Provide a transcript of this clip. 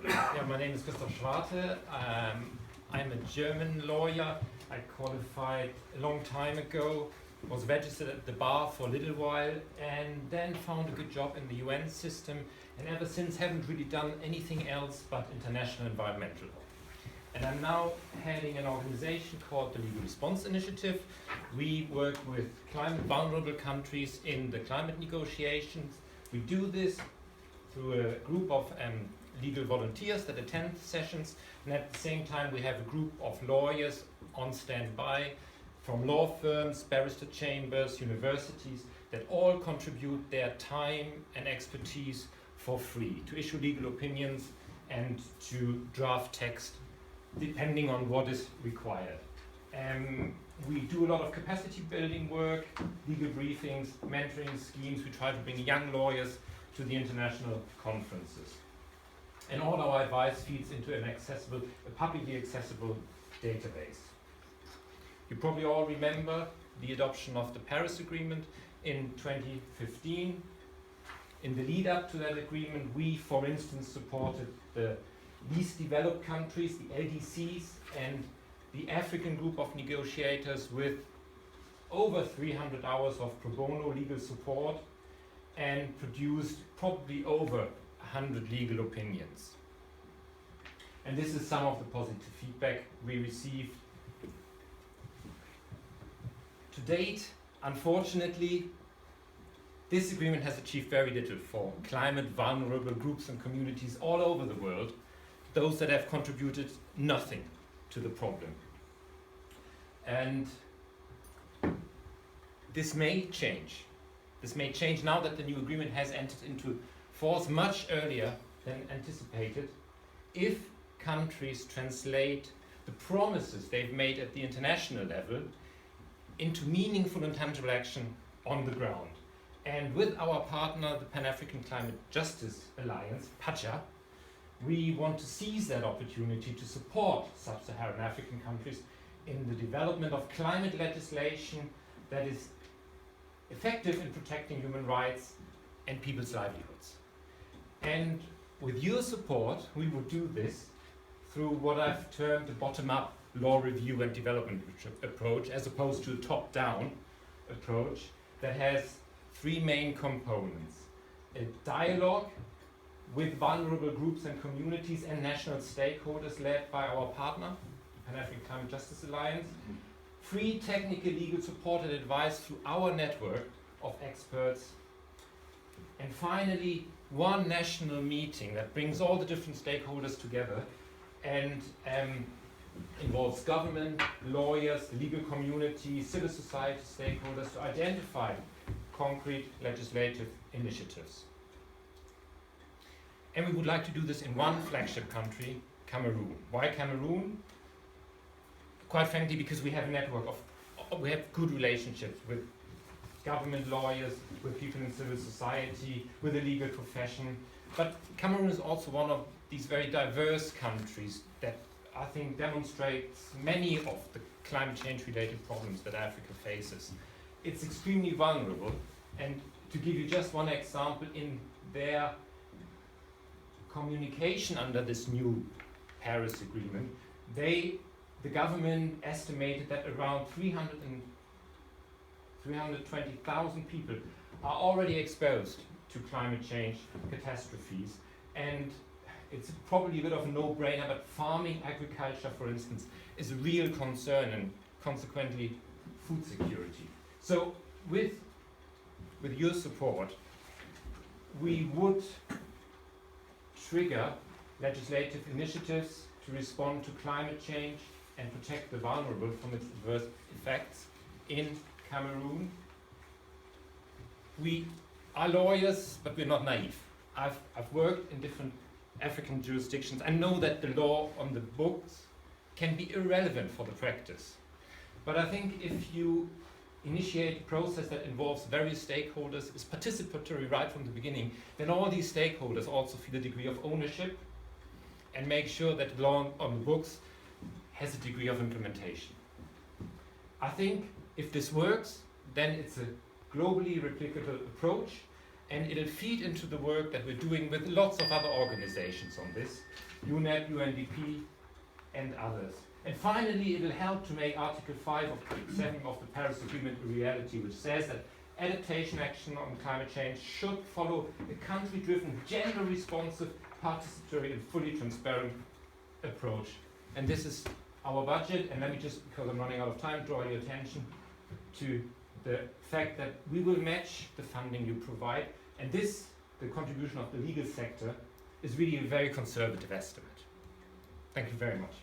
Yeah, my name is Christoph Schwarte. I'm a German lawyer. I qualified a long time ago, was registered at the bar for a little while, and then found a good job in the UN system, and ever since haven't really done anything else but international environmental law. And I'm now heading an organization called the Legal Response Initiative. We work with climate vulnerable countries in the climate negotiations. We do this through a group of legal volunteers that attend sessions, and at the same time we have a group of lawyers on standby from law firms, barrister chambers, universities that all contribute their time and expertise for free to issue legal opinions and to draft text depending on what is required. We do a lot of capacity building work, legal briefings, mentoring schemes. We try to bring young lawyers to the international conferences. And all our advice feeds into a publicly accessible database. You probably all remember the adoption of the Paris Agreement in 2015. In the lead up to that agreement, we, for instance, supported the least developed countries, the LDCs, and the African group of negotiators with over 300 hours of pro bono legal support and produced probably over 100 legal opinions. And this is some of the positive feedback we received. To date, unfortunately, this agreement has achieved very little for climate vulnerable groups and communities all over the world, those that have contributed nothing to the problem. And this may change. This may change now that the new agreement has entered into force much earlier than anticipated, if countries translate the promises they've made at the international level into meaningful and tangible action on the ground. And with our partner, the Pan-African Climate Justice Alliance, PACHA, we want to seize that opportunity to support sub-Saharan African countries in the development of climate legislation that is effective in protecting human rights and people's livelihoods. And with your support, we will do this through what I've termed the bottom-up law review and development approach, as opposed to a top-down approach that has three main components: a dialogue with vulnerable groups and communities and national stakeholders led by our partner, the Pan-African Climate Justice Alliance, free technical legal support and advice through our network of experts, and finally, one national meeting that brings all the different stakeholders together and involves government, lawyers, the legal community, civil society stakeholders to identify concrete legislative initiatives. And we would like to do this in one flagship country, Cameroon. Why Cameroon? Quite frankly, because we have a network we have good relationships with government lawyers, with people in civil society, with the legal profession. But Cameroon is also one of these very diverse countries that I think demonstrates many of the climate change related problems that Africa faces. It's extremely vulnerable, and to give you just one example, in their communication under this new Paris Agreement, the government estimated that around 320,000 people are already exposed to climate change catastrophes. And it's probably a bit of a no-brainer, but farming, agriculture, for instance, is a real concern, and consequently food security. So with your support, we would trigger legislative initiatives to respond to climate change and protect the vulnerable from its adverse effects in Cameroon. We are lawyers, but we're not naive. I've worked in different African jurisdictions. I know that the law on the books can be irrelevant for the practice. But I think if you initiate a process that involves various stakeholders, is participatory right from the beginning, then all these stakeholders also feel a degree of ownership and make sure that the law on the books has a degree of implementation. I think if this works, then it's a globally replicable approach, and it'll feed into the work that we're doing with lots of other organizations on this, UNEP, UNDP, and others. And finally, it will help to make Article 5 of 7 of the Paris Agreement a reality, which says that adaptation action on climate change should follow a country-driven, gender-responsive, participatory, and fully transparent approach. And this is our budget. And let me just, because I'm running out of time, draw your attention to the fact that we will match the funding you provide. And this, the contribution of the legal sector, is really a very conservative estimate. Thank you very much.